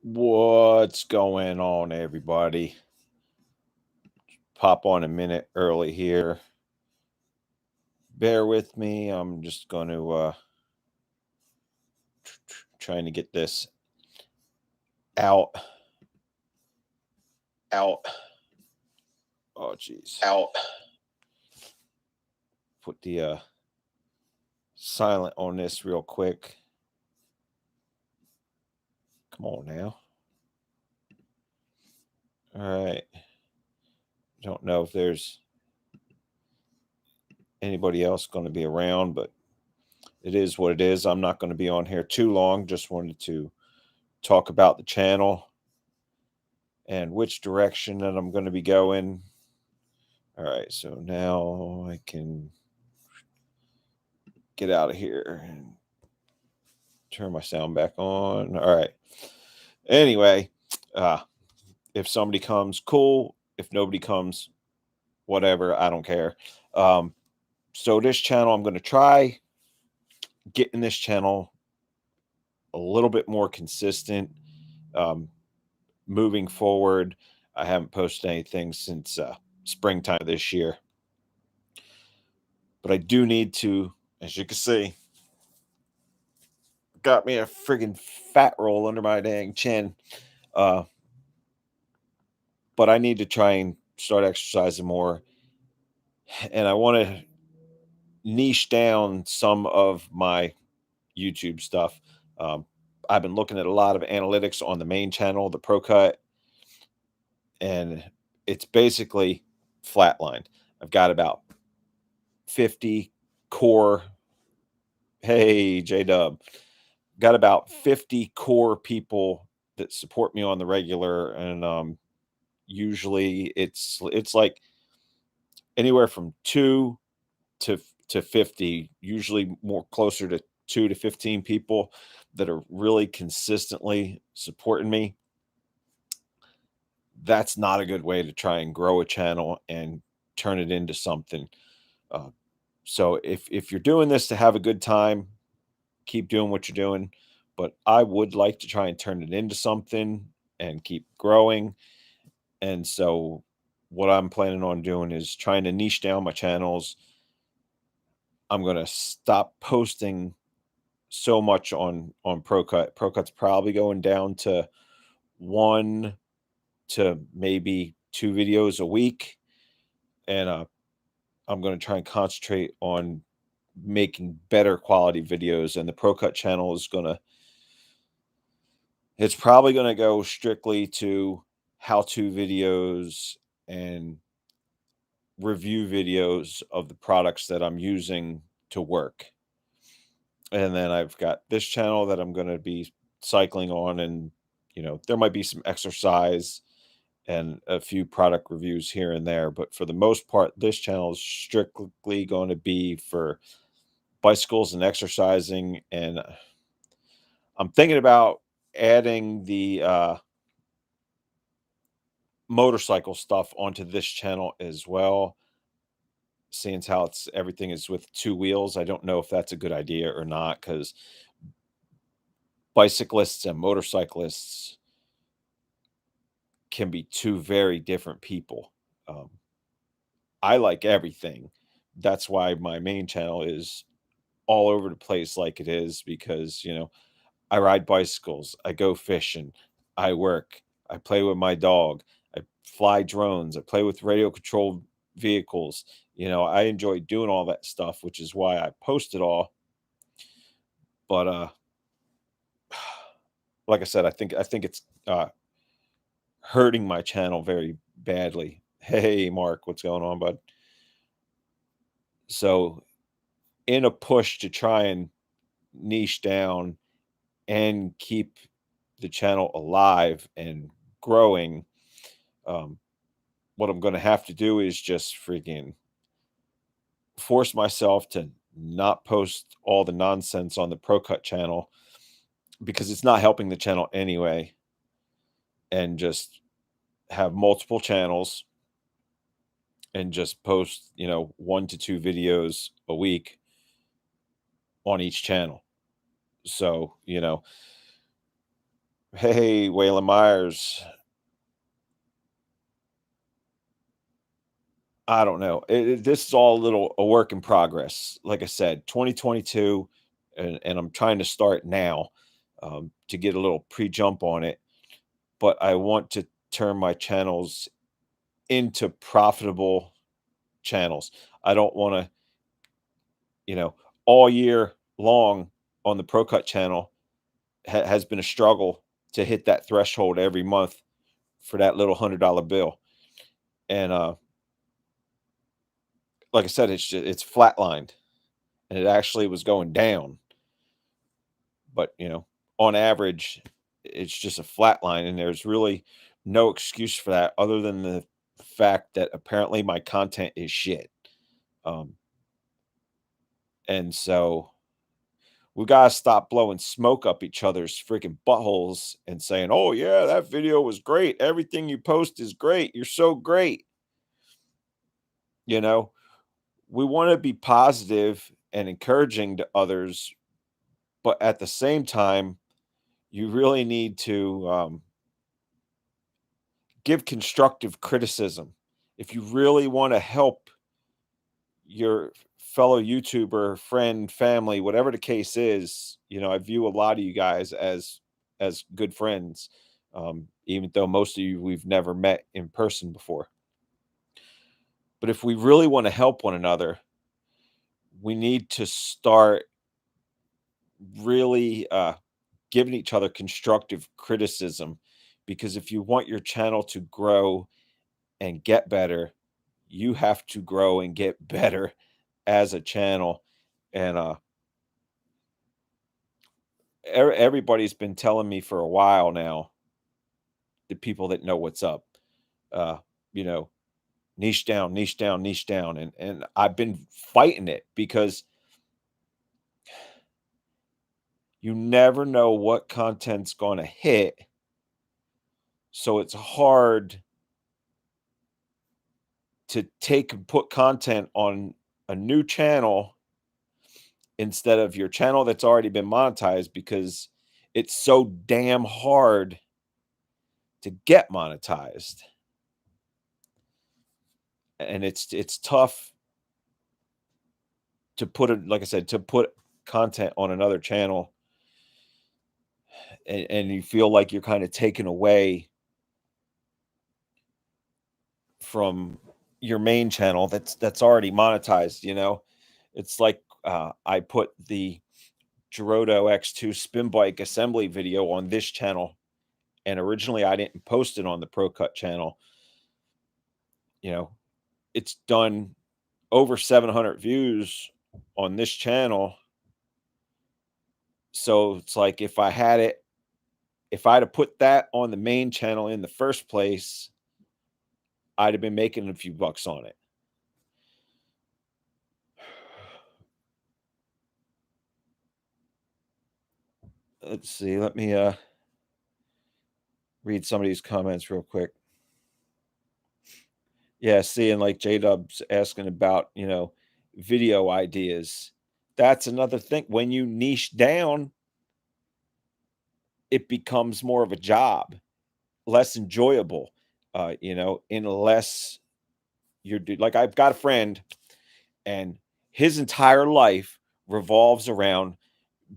What's going on, everybody? Pop on a minute early here. Bear with me. I'm just going to trying to get this out. out, Oh, jeez. out. Put the silent on this real quick. Come on now. All right. Don't know if there's anybody else going to be around, but it is what it is. I'm not going to be on here too long. Just wanted to talk about the channel and which direction that I'm going to be going. All right, so now I can get out of here and turn my sound back on. All right. Anyway, if somebody comes, cool. If nobody comes, whatever. I don't care. So this channel, I'm going to try getting this channel a little bit more consistent. Moving forward, I haven't posted anything since springtime of this year. But I do need to, as you can see, got me a friggin' fat roll under my dang chin. But I need to try and start exercising more. And I want to niche down some of my YouTube stuff. I've been looking at a lot of analytics on the main channel, the ProCut, and it's basically flatlined. I've got about 50 core. Hey, JDub. Got about 50 core people that support me on the regular, and usually it's like anywhere from 2 to 50, usually more closer to 2 to 15 people that are really consistently supporting me. That's not a good way to try and grow a channel and turn it into something. So if you're doing this to have a good time, keep doing what you're doing. But I would like to try and turn it into something and keep growing. And so what I'm planning on doing is trying to niche down my channels. I'm going to stop posting so much on ProCut. ProCut's probably going down to 1 to maybe 2 videos a week, and I'm going to try and concentrate on making better quality videos. And the ProCut channel is it's probably going to go strictly to how-to videos and review videos of the products that I'm using to work. And then I've got this channel that I'm going to be cycling on, and there might be some exercise and a few product reviews here and there, but for the most part this channel is strictly going to be for bicycles and exercising. And I'm thinking about adding the motorcycle stuff onto this channel as well, seeing how everything is with 2 wheels. I don't know if that's a good idea or not, because bicyclists and motorcyclists can be 2 very different people. I like everything. That's why my main channel is all over the place like it is, because I ride bicycles, I go fishing, I work, I play with my dog, I fly drones, I play with radio controlled vehicles. I enjoy doing all that stuff, which is why I post it all. But like I said, I think it's hurting my channel very badly. Hey, Mark, what's going on, bud? So, in a push to try and niche down and keep the channel alive and growing, um, what I'm going to have to do is just freaking force myself to not post all the nonsense on the ProCut channel, because it's not helping the channel anyway, and just have multiple channels and just post 1 to 2 videos a week on each channel. So Hey, Waylon Myers. I don't know. This is all a work in progress. Like I said, 2022, and I'm trying to start now to get a little pre jump on it. But I want to turn my channels into profitable channels. I don't want to, all year long on the ProCut channel has been a struggle to hit that threshold every month for that little $100 bill. And like I said, it's flatlined, and it actually was going down. But on average, it's just a flat line, and there's really no excuse for that other than the fact that apparently my content is shit. Um, and so we gotta stop blowing smoke up each other's freaking buttholes and saying, "Oh yeah, that video was great. Everything you post is great. You're so great." You know, we want to be positive and encouraging to others, but at the same time, you really need to give constructive criticism. If you really want to help your fellow YouTuber, friend, family, whatever the case is, I view a lot of you guys as good friends, even though most of you we've never met in person before. But if we really want to help one another, we need to start really giving each other constructive criticism, because if you want your channel to grow and get better, you have to grow and get better as a channel. And everybody's been telling me for a while now, the people that know what's up, uh, you know, niche down, niche down, niche down. And I've been fighting it because you never know what content's gonna hit. So it's hard to take and put content on a new channel instead of your channel that's already been monetized, because it's so damn hard to get monetized. And it's tough to put it, like I said, to put content on another channel, and you feel like you're kind of taken away from your main channel that's already monetized. It's like I put the Gerodo X2 spin bike assembly video on this channel, and originally I didn't post it on the ProCut channel. You know, it's done over 700 views on this channel. So it's like if I'd have put that on the main channel in the first place, I'd have been making a few bucks on it. Let's see. Let me read some of these comments real quick. Yeah, seeing like JDubs asking about, video ideas. That's another thing. When you niche down, it becomes more of a job, less enjoyable, unless like I've got a friend, and his entire life revolves around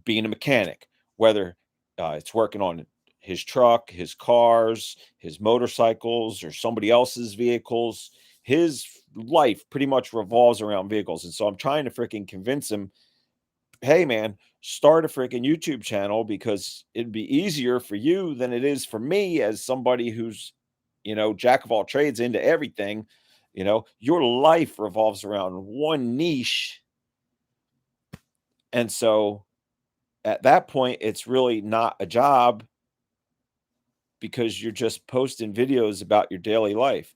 being a mechanic, whether it's working on his truck, his cars, his motorcycles, or somebody else's vehicles. His life pretty much revolves around vehicles. And so I'm trying to freaking convince him, hey, man, start a freaking YouTube channel, because it'd be easier for you than it is for me, as somebody who's, jack of all trades into everything. Your life revolves around one niche. And so at that point, it's really not a job, because you're just posting videos about your daily life.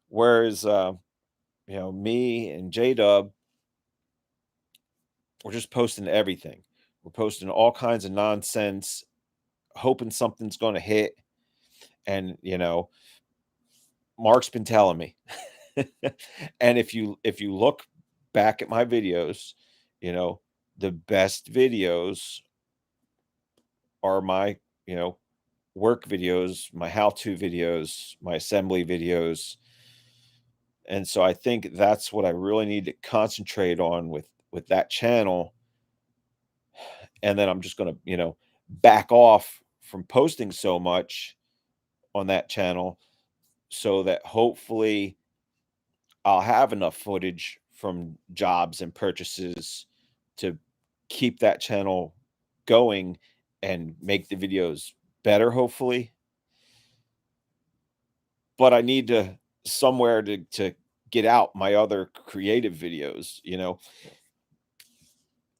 Whereas, me and JDub, we're just posting everything. We're posting all kinds of nonsense, hoping something's going to hit. And, Mark's been telling me. And if you look back at my videos, the best videos are my, work videos, my how-to videos, my assembly videos. And so I think that's what I really need to concentrate on with that channel. And then I'm just going to, back off from posting so much on that channel so that hopefully I'll have enough footage from jobs and purchases to keep that channel going and make the videos better, hopefully. But I need to somewhere to get out my other creative videos,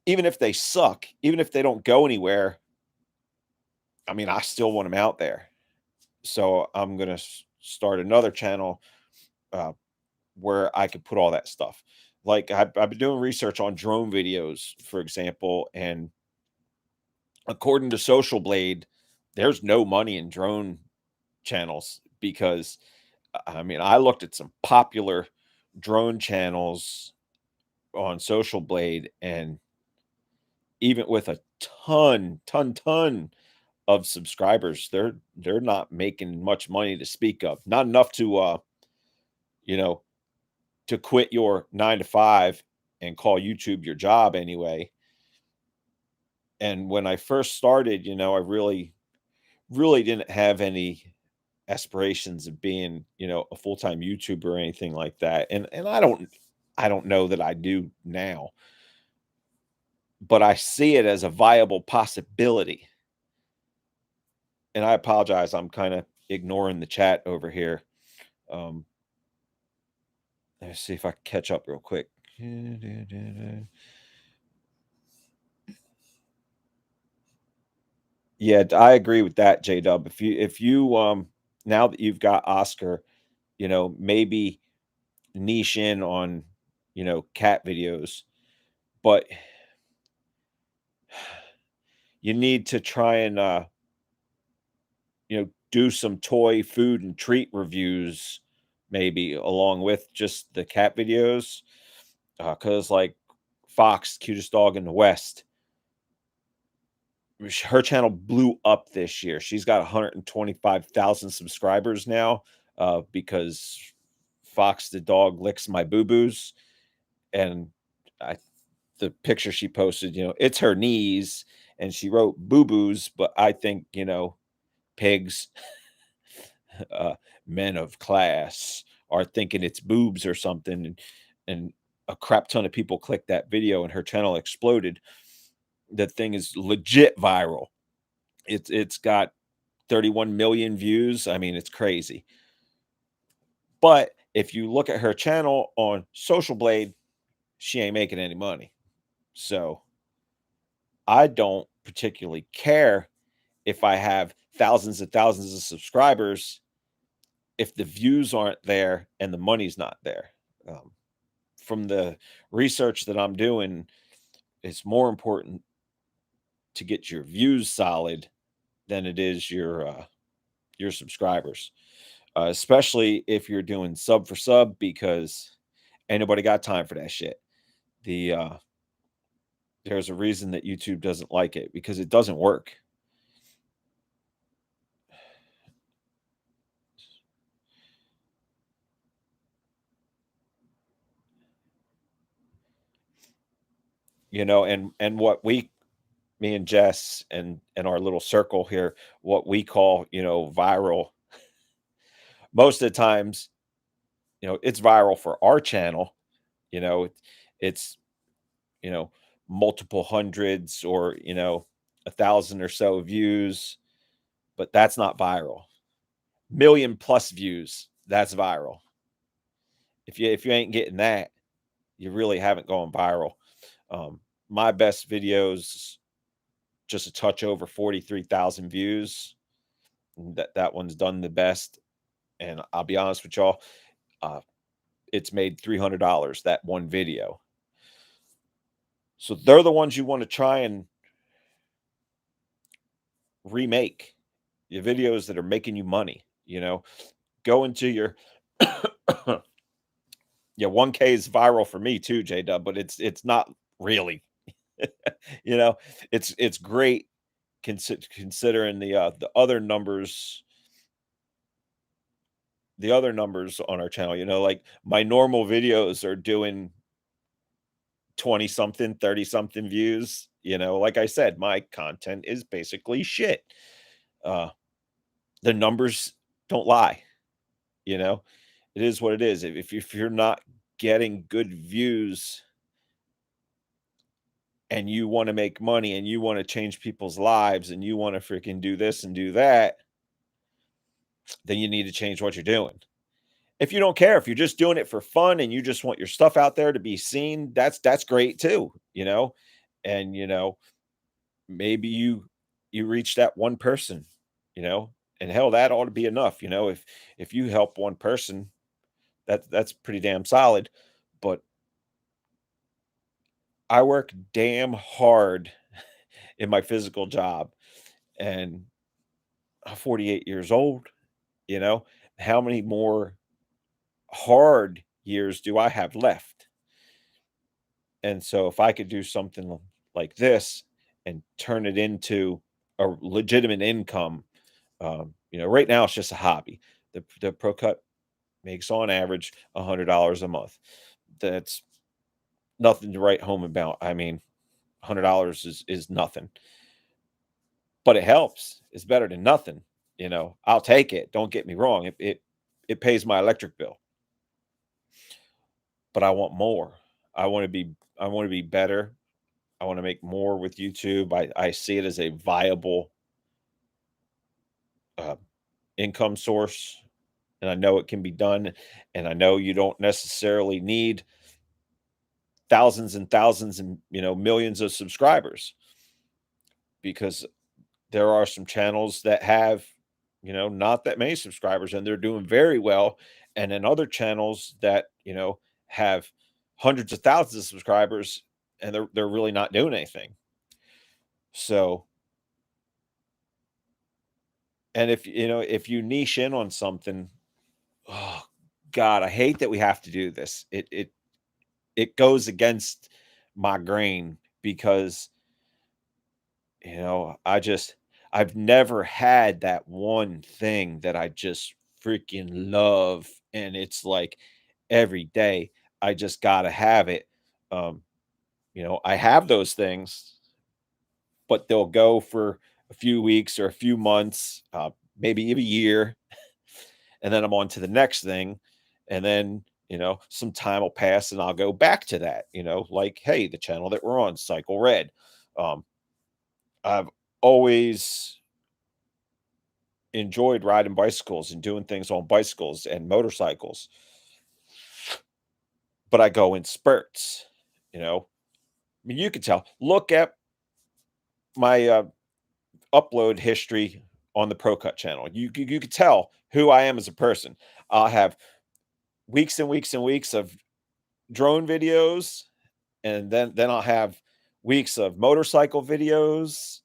even if they suck, even if they don't go anywhere. I mean, I still want them out there. So I'm gonna start another channel uh, where I could put all that stuff. Like I've been doing research on drone videos, for example, and according to Socialblade, there's no money in drone channels because I mean I looked at some popular drone channels on Socialblade, and even with a ton of subscribers, they're not making much money to speak of. Not enough to you know, to quit your 9 to 5 and call YouTube your job anyway. And when I first started, I really didn't have any aspirations of being, a full-time YouTuber or anything like that. And I don't know that I do now, but I see it as a viable possibility. And I apologize, I'm kind of ignoring the chat over here. Um, let's see if I can catch up real quick. Yeah, I agree with that, JDub. If you now that you've got Oscar, maybe niche in on, cat videos, but you need to try and do some toy food and treat reviews maybe along with just the cat videos. Cause like Fox, cutest dog in the West, her channel blew up this year. She's got 125,000 subscribers now, because Fox the dog licks my boo-boos, and I the picture she posted, it's her knees, and she wrote boo-boos, but I think, pigs, uh, men of class are thinking it's boobs or something, and a crap ton of people clicked that video, and her channel exploded. The thing is legit viral. It's got 31 million views. I mean, it's crazy. But if you look at her channel on Social Blade, she ain't making any money. So I don't particularly care if I have thousands and thousands of subscribers if the views aren't there and the money's not there. Um, from the research that I'm doing, it's more important to get your views solid than it is your subscribers. Especially if you're doing sub for sub, because ain't nobody got time for that shit. The There's a reason that YouTube doesn't like it because it doesn't work. And what me and Jess and our little circle here, what we call, viral, most of the times, it's viral for our channel, you know, it- it's, you know, multiple hundreds or, 1,000 or so views, but that's not viral. Million plus views, that's viral. If you ain't getting that, you really haven't gone viral. Um, my best videos, just a touch over 43,000 views. That one's done the best, and I'll be honest with y'all, uh, it's made $300 that one video. So they're the ones you want to try and remake, your videos that are making you money. Go into your yeah, 1K is viral for me too, JDub, but it's not really. you know, it's great considering the other numbers on our channel, like my normal videos are doing 20 something, 30 something views. Like I said, my content is basically shit. Uh, the numbers don't lie, you know, it is what it is. If you're not getting good views and you want to make money and you want to change people's lives and you want to freaking do this and do that, then you need to change what you're doing. If you don't care, if you're just doing it for fun and you just want your stuff out there to be seen, that's great too, And maybe you reach that one person, you know, and hell, that ought to be enough, if you help one person, that's pretty damn solid. But I work damn hard in my physical job, and I'm 48 years old, you know. How many more hard years do I have left? And so if I could do something like this and turn it into a legitimate income, right now it's just a hobby. The ProCut makes on average $100 a month. That's nothing to write home about. I mean, $100 is nothing, but it helps. It's better than nothing. I'll take it. Don't get me wrong. It pays my electric bill, but I want more. I want to be better. I want to make more with YouTube. I see it as a viable uh, income source, and I know it can be done. And I know you don't necessarily need thousands and thousands and millions of subscribers, because there are some channels that have not that many subscribers and they're doing very well, and then other channels that have hundreds of thousands of subscribers and they're really not doing anything. So, and if you niche in on something, oh god, I hate that we have to do this. It goes against my grain because I've never had that one thing that I just freaking love, and it's like every day I just gotta have it. Um, I have those things, but they'll go for a few weeks or a few months, maybe even a year, and then I'm on to the next thing, and then some time will pass, and I'll go back to that. Like, hey, the channel that we're on, Cycle Red. Um, I've always enjoyed riding bicycles and doing things on bicycles and motorcycles, but I go in spurts, you know. I mean, you can tell. Look at my upload history on the ProCut channel. You could tell who I am as a person. I'll have weeks and weeks and weeks of drone videos, and then I'll have weeks of motorcycle videos,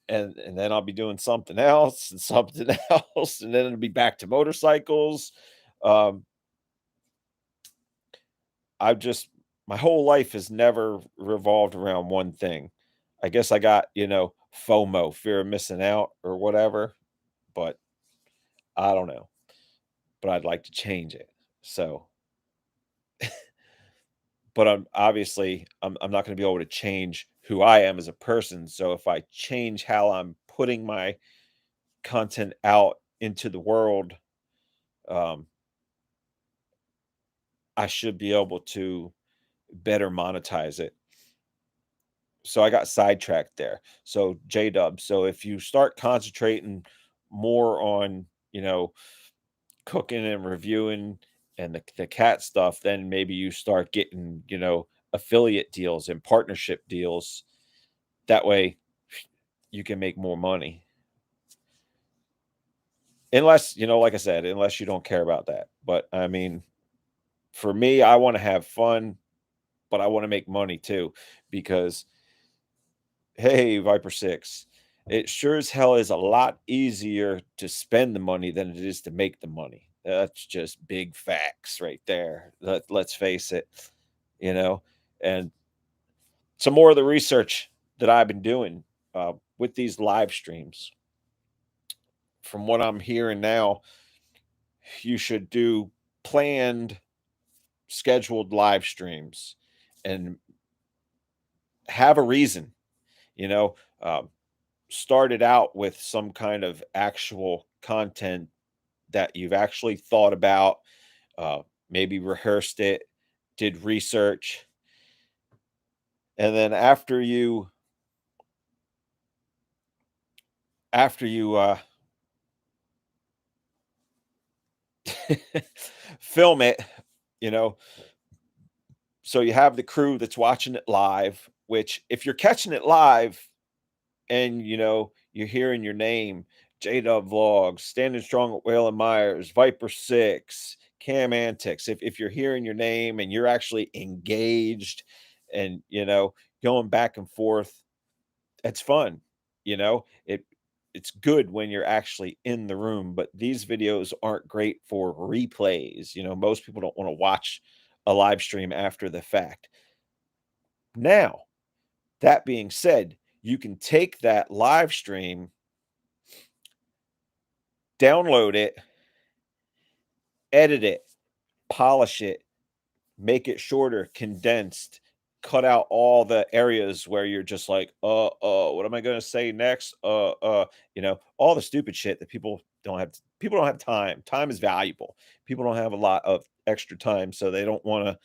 and then I'll be doing something else and something else, and then it'll be back to motorcycles. Um, I've just my whole life has never revolved around one thing. I guess I got, FOMO, fear of missing out or whatever, but I don't know. But I'd like to change it. So, but I'm not going to be able to change who I am as a person. So if I change how I'm putting my content out into the world, um, I should be able to better monetize it. So I got sidetracked there. So JDub. So if you start concentrating more on, cooking and reviewing and the cat stuff, then maybe you start getting, affiliate deals and partnership deals. That way you can make more money. Unless, like I said, unless you don't care about that. But I mean, for me, I want to have fun, but I want to make money too, because hey, Viper 6, it sure as hell is a lot easier to spend the money than it is to make the money. That's just big facts right there. Let's face it, you know. And some more of the research that I've been doing. with these live streams. From what I'm hearing now, you should do planned, scheduled live streams and have a reason, you know, um, start it out with some kind of actual content that you've actually thought about, uh, maybe rehearsed it, did research, and then after you film it, you know, so you have the crew that's watching it live, which if you're catching it live and you're hearing your name, JDub Vlogs, Standing Strong at Whale and Myers, Viper 6, Cam Antics. If you're hearing your name and you're actually engaged and going back and forth, it's fun. It's good when you're actually in the room, but these videos aren't great for replays. Most people don't want to watch a live stream after the fact. Now, that being said, you can take that live stream, download it, edit it, polish it, make it shorter, condensed, cut out all the areas where you're just like, what am I gonna say next? All the stupid shit that people don't have time. Time is valuable. People don't have a lot of extra time, so they don't want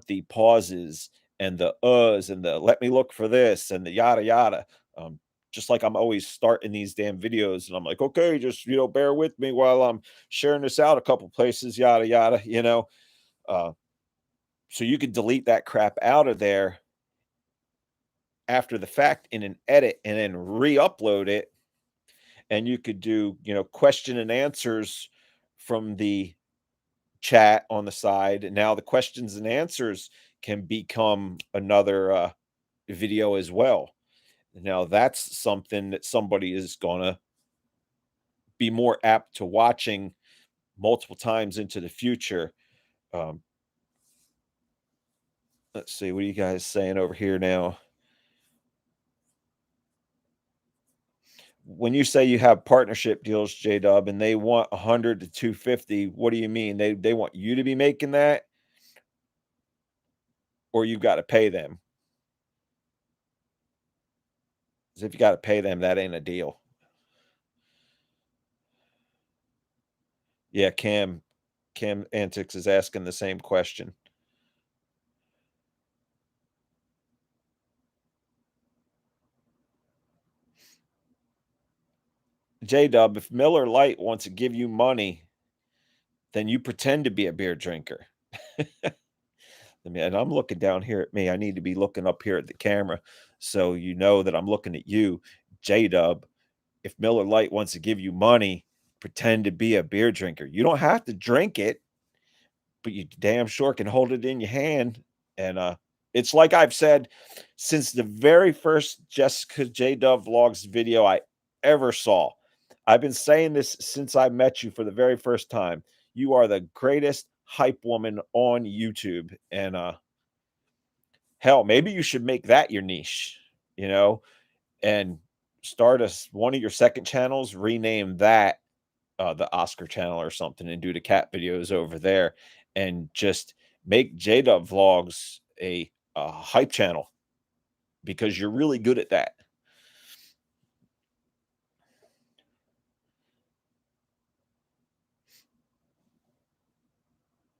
the pauses and the uhs and the let me look for this and the yada yada. Um, just like I'm always starting these damn videos and I'm like, okay, just bear with me while I'm sharing this out a couple places, yada yada. Uh, so you could delete that crap out of there after the fact in an edit and then re-upload it. And you could do, question and answers from the chat on the side. And now the questions and answers can become another video as well. Now that's something that somebody is gonna be more apt to watching multiple times into the future. Um, let's see, what are you guys saying over here now? When you say you have partnership deals, JDub, and they want 100 to 250, what do you mean? They want you to be making that, or you got to pay them? 'Cause if you got to pay them, that ain't a deal. Yeah, Cam Antics is asking the same question. JDub, if Miller Lite wants to give you money, then you pretend to be a beer drinker. And I'm looking down here at me. I need to be looking up here at the camera so you know that I'm looking at you, JDub. If Miller Lite wants to give you money, pretend to be a beer drinker. You don't have to drink it, but you damn sure can hold it in your hand. And it's like I've said since the very first Jessica JDub Vlogs video I ever saw. I've been saying this since I met you for the very first time. You are the greatest hype woman on YouTube. And hell, maybe you should make that your niche, you know, and start one of your second channels, rename that the Oscar channel or something, and do the cat videos over there, and just make JDub Vlogs a hype channel because you're really good at that.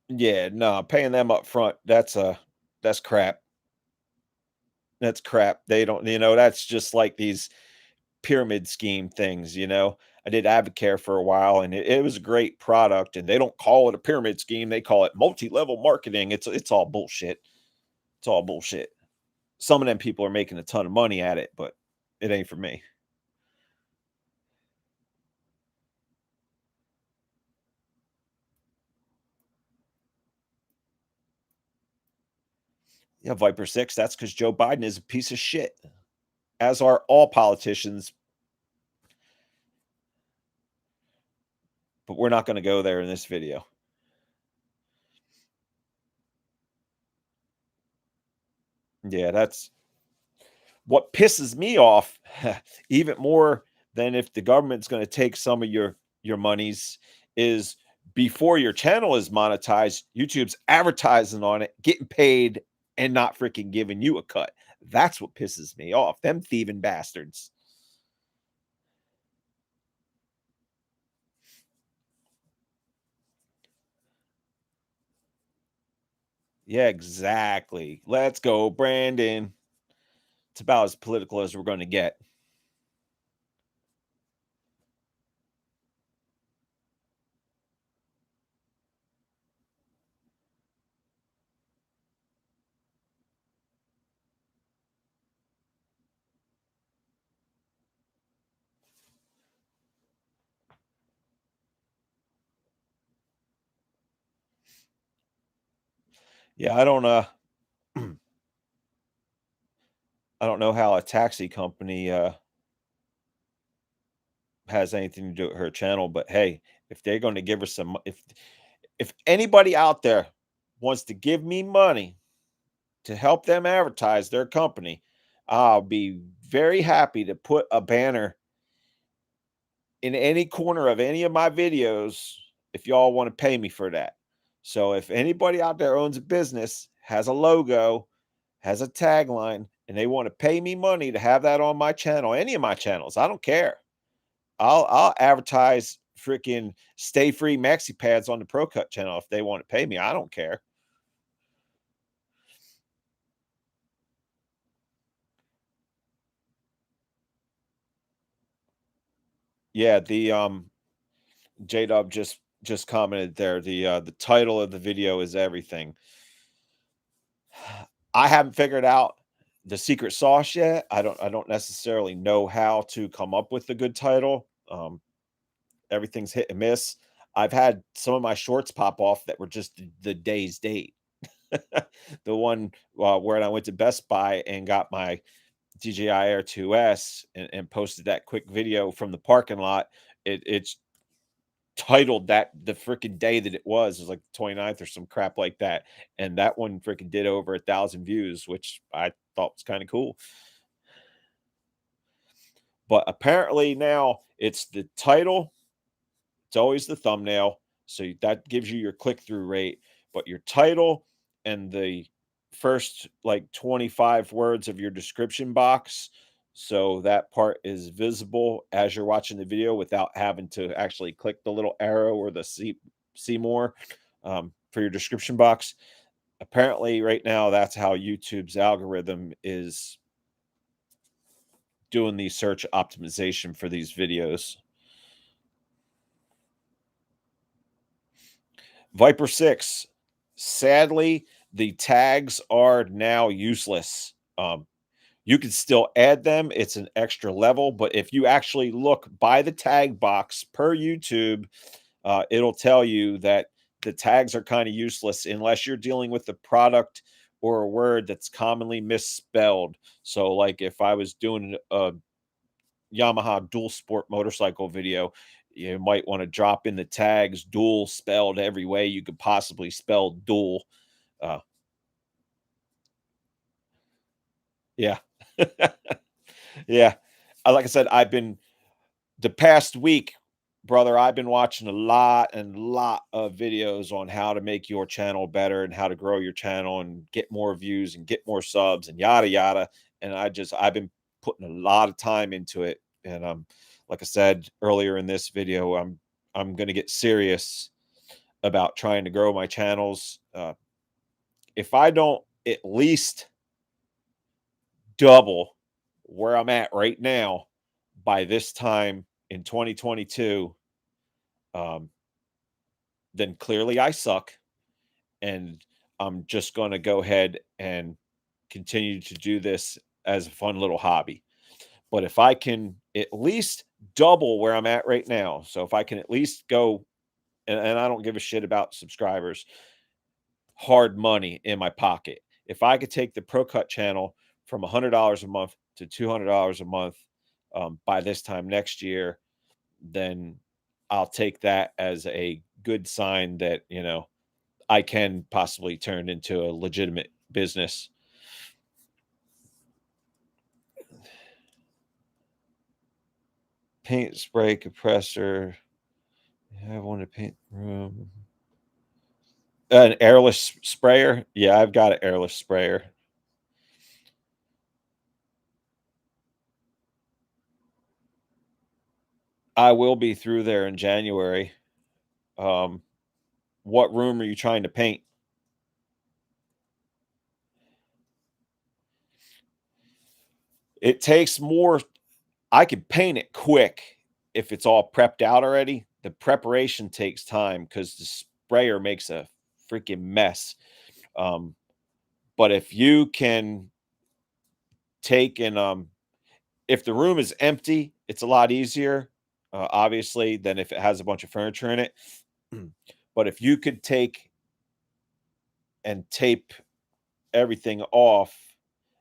Yeah, no, paying them up front, that's crap. That's crap. They don't, that's just like these pyramid scheme things. I did Advocare for a while and it was a great product, and they don't call it a pyramid scheme. They call it multi-level marketing. It's all bullshit. It's all bullshit. Some of them people are making a ton of money at it, but it ain't for me. Yeah, Viper 6, that's because Joe Biden is a piece of shit, as are all politicians. But we're not going to go there in this video. Yeah, What pisses me off even more than if the government's going to take some of your monies is before your channel is monetized, YouTube's advertising on it, getting paid and not freaking giving you a cut. That's what pisses me off. Them thieving bastards. Yeah, exactly. Let's go, Brandon. It's about as political as we're going to get. Yeah, I don't know how a taxi company has anything to do with her channel, but hey, if they're going to give her some if anybody out there wants to give me money to help them advertise their company, I'll be very happy to put a banner in any corner of any of my videos if y'all want to pay me for that. So if anybody out there owns a business, has a logo, has a tagline, and they want to pay me money to have that on my channel, any of my channels, I don't care. I'll advertise freaking stay free maxi pads on the ProCut channel if they want to pay me. I don't care. Yeah, the JDub just commented there. The title of the video is everything. I haven't figured out the secret sauce yet. I don't necessarily know how to come up with a good title. Everything's hit and miss. I've had some of my shorts pop off that were just the day's date. The one where I went to Best Buy and got my DJI Air 2S and posted that quick video from the parking lot. It's titled that the freaking day that it was like the 29th or some crap like that. And that one freaking did over 1,000 views, which I thought was kind of cool. But apparently now it's the title, it's always the thumbnail. So that gives you your click through rate, but your title and the first like 25 words of your description box. So that part is visible as you're watching the video without having to actually click the little arrow or the see more for your description box. Apparently, right now, that's how YouTube's algorithm is doing the search optimization for these videos. Viper 6. Sadly, the tags are now useless. You can still add them. It's an extra level, but if you actually look by the tag box per YouTube, it'll tell you that the tags are kind of useless unless you're dealing with a product or a word that's commonly misspelled. So, like if I was doing a Yamaha dual sport motorcycle video, you might want to drop in the tags dual spelled every way you could possibly spell dual. Uh, yeah. Yeah. Like I said, I've been the past week, brother, I've been watching a lot of videos on how to make your channel better and how to grow your channel and get more views and get more subs and yada yada. And I've been putting a lot of time into it. And like I said earlier in this video, I'm gonna get serious about trying to grow my channels. If I don't at least double where I'm at right now by this time in 2022, um, then clearly I suck. And I'm just going to go ahead and continue to do this as a fun little hobby. But if I can at least double where I'm at right now, so if I can at least go, and I don't give a shit about subscribers, hard money in my pocket. If I could take the ProCut channel from $100 a month to $200 a month by this time next year, then I'll take that as a good sign that, I can possibly turn into a legitimate business. paint spray compressor. I want to paint the room. An airless sprayer? Yeah, I've got an airless sprayer. I will be through there in January. Um, what room are you trying to paint? It takes more. I can paint it quick if it's all prepped out already. The preparation takes time because the sprayer makes a freaking mess. Um, but if you can take and if the room is empty, it's a lot easier, obviously, than if it has a bunch of furniture in it. But if you could take and tape everything off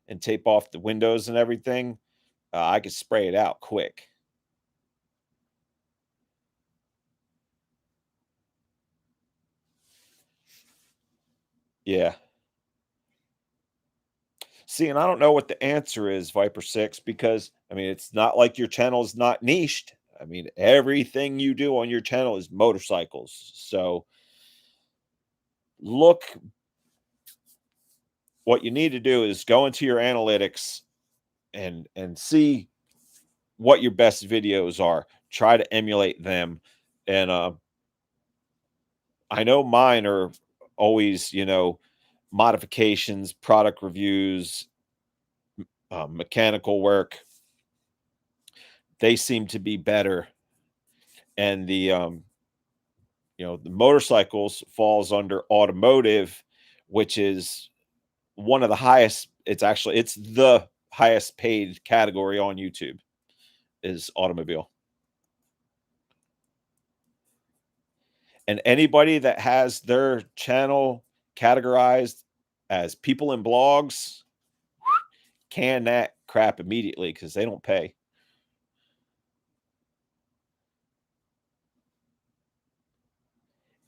and tape off the windows and everything, I could spray it out quick. Yeah. See, and I don't know what the answer is, Viper 6, because I mean, it's not like your channel is not niched. I mean, everything you do on your channel is motorcycles. So look, what you need to do is go into your analytics and see what your best videos are. Try to emulate them. And I know mine are always, modifications, product reviews, mechanical work. They seem to be better. And the motorcycles falls under automotive, which is one of the highest. It's the highest paid category on YouTube is automobile. And anybody that has their channel categorized as people in blogs can that crap immediately because they don't pay.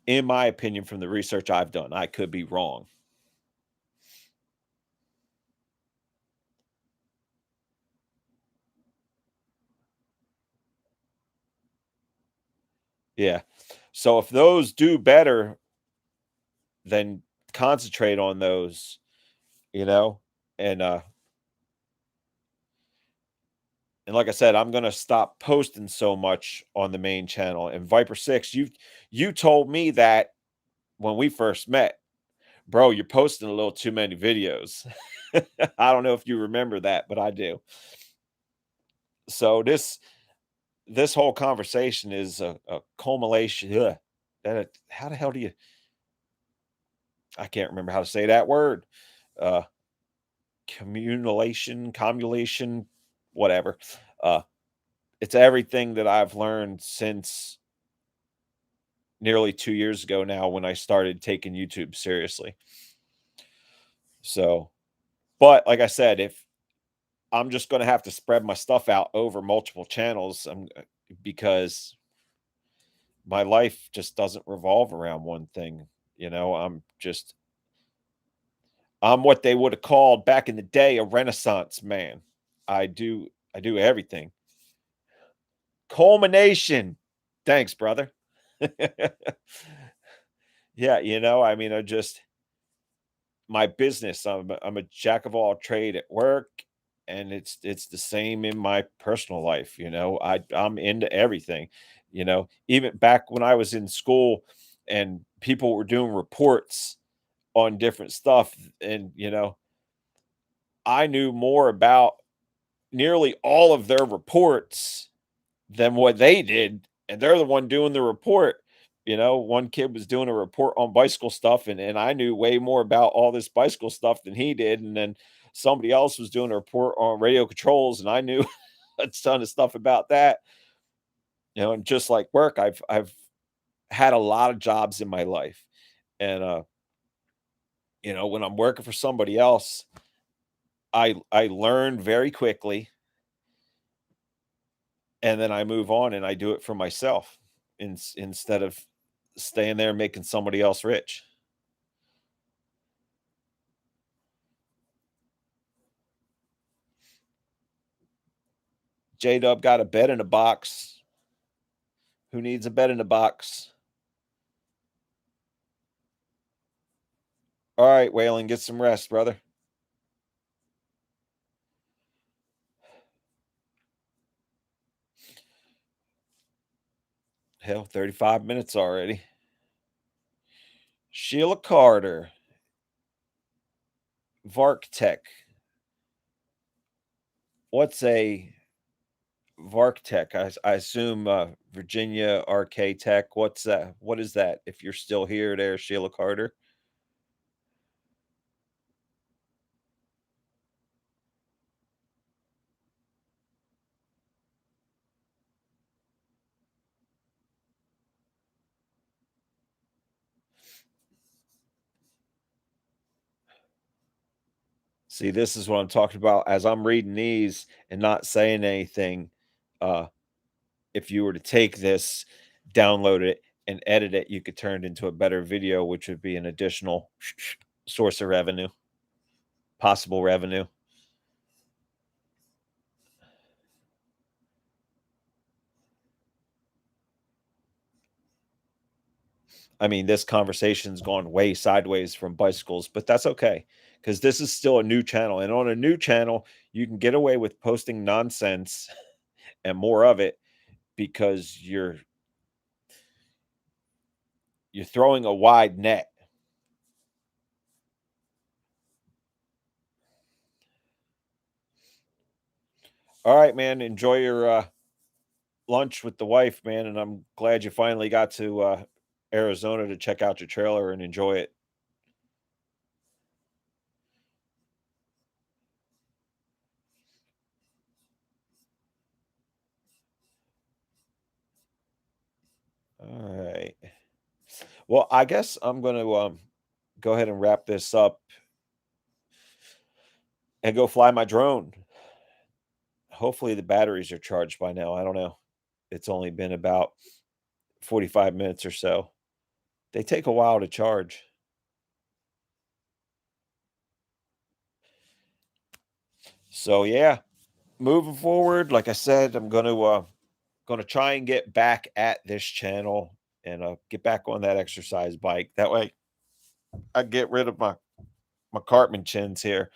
In my opinion, from the research I've done, I could be wrong. Yeah. So if those do better, then concentrate on those, you know, and and like I said, I'm gonna stop posting so much on the main channel. And Viper 6, you told me that when we first met, bro, you're posting a little too many videos. I don't know if you remember that, but I do. So this whole conversation is a culmination. Ugh, how the hell do you? I can't remember how to say that word. Uh, commulation, whatever. Uh, it's everything that I've learned since nearly 2 years ago now when I started taking YouTube seriously. So, but like I said, if I'm just going to have to spread my stuff out over multiple channels, because my life just doesn't revolve around one thing. I'm what they would have called back in the day a renaissance man. I do everything. Culmination. Thanks, brother. Yeah, I mean, I just my business. I'm a jack of all trade at work, and it's the same in my personal life. I'm into everything. Even back when I was in school, and people were doing reports on different stuff, and I knew more about nearly all of their reports than what they did, and they're the one doing the report. One kid was doing a report on bicycle stuff, and I knew way more about all this bicycle stuff than he did, and then somebody else was doing a report on radio controls, and I knew a ton of stuff about that. And just like work, I've had a lot of jobs in my life, and when I'm working for somebody else, I learn very quickly, and then I move on and I do it for myself instead of staying there making somebody else rich. JDub got a bed in a box. Who needs a bed in a box? All right, Waylon, get some rest, brother. Hell, 35 minutes already. Sheila Carter, Vark Tech. What's a Vark Tech? I assume Virginia RK Tech. What's that? What is that? If you're still here, there, Sheila Carter. See, this is what I'm talking about. As I'm reading these and not saying anything, uh, if you were to take this, download it, and edit it, you could turn it into a better video, which would be an additional source of revenue, possible revenue. I mean, this conversation's gone way sideways from bicycles, but that's okay because this is still a new channel. And on a new channel, you can get away with posting nonsense and more of it because you're throwing a wide net. All right, man. Enjoy your lunch with the wife, man. And I'm glad you finally got to Arizona to check out your trailer and enjoy it. All right. Well, I guess I'm going to go ahead and wrap this up and go fly my drone. Hopefully, the batteries are charged by now. I don't know. It's only been about 45 minutes or so. They take a while to charge. So yeah, moving forward, like I said, I'm gonna try and get back at this channel and get back on that exercise bike. That way, I get rid of my Cartman chins here,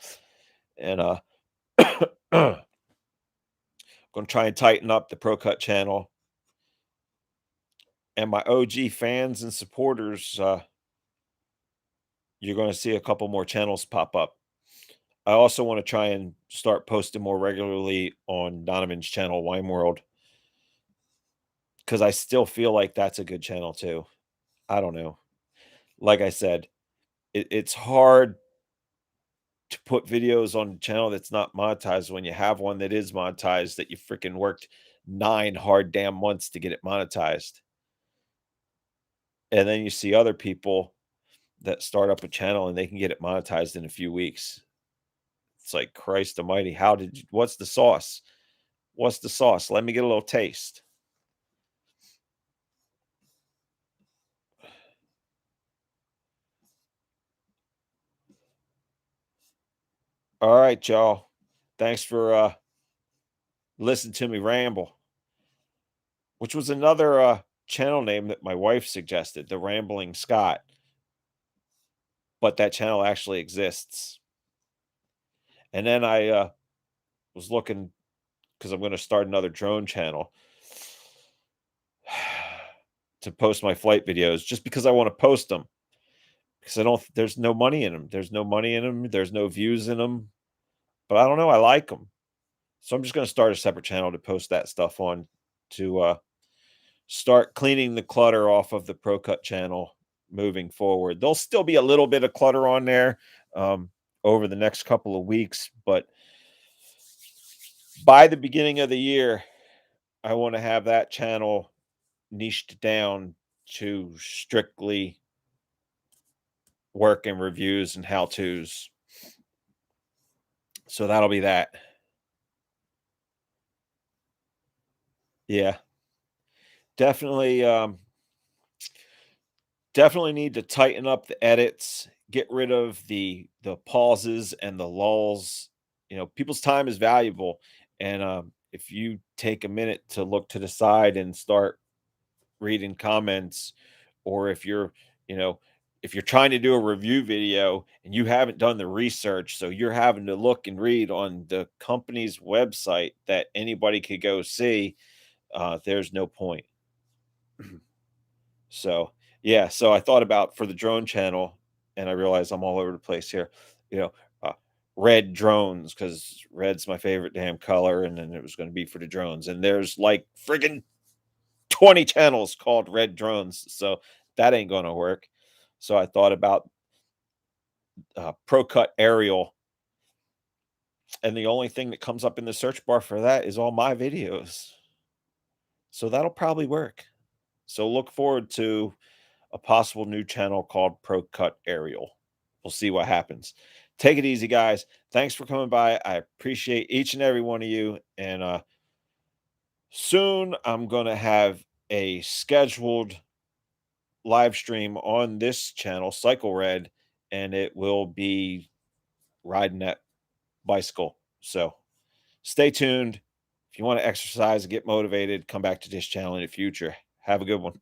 and gonna try and tighten up the ProCut channel. And my OG fans and supporters, you're going to see a couple more channels pop up. I also want to try and start posting more regularly on Donovan's channel, Wine World, because I still feel like that's a good channel too. I don't know. Like I said, it's hard to put videos on the channel that's not monetized when you have one that is monetized that you freaking worked 9 hard damn months to get it monetized. And then you see other people that start up a channel and they can get it monetized in a few weeks. It's like, Christ almighty, how did you, what's the sauce? What's the sauce? Let me get a little taste. All right, y'all. Thanks for listening to me ramble, which was another channel name that my wife suggested, the Rambling Scott. But that channel actually exists. And then I was looking because I'm going to start another drone channel to post my flight videos just because I want to post them. Because I don't, there's no money in them. There's no money in them. There's no views in them. But I don't know. I like them. So I'm just going to start a separate channel to post that stuff on to start cleaning the clutter off of the ProCut channel moving forward. There'll still be a little bit of clutter on there over the next couple of weeks, but by the beginning of the year, I want to have that channel niched down to strictly work and reviews and how to's. So that'll be that. Yeah, definitely. Definitely need to tighten up the edits, get rid of the pauses and the lulls. You know, people's time is valuable, and if you take a minute to look to the side and start reading comments, or if you're, you know, if you're trying to do a review video and you haven't done the research, so you're having to look and read on the company's website that anybody could go see, there's no point. So, yeah, so I thought about for the drone channel, and I realized I'm all over the place here, you know, uh, red drones, because red's my favorite damn color, and then it was going to be for the drones. And there's like friggin' 20 channels called red drones. So that ain't going to work. So I thought about ProCut aerial, and the only thing that comes up in the search bar for that is all my videos. So that'll probably work. So look forward to a possible new channel called ProCut Aerial. We'll see what happens. Take it easy, guys. Thanks for coming by. I appreciate each and every one of you. And soon I'm going to have a scheduled live stream on this channel, Cycle Red, and it will be riding that bicycle. So stay tuned. If you want to exercise and get motivated, come back to this channel in the future. Have a good one.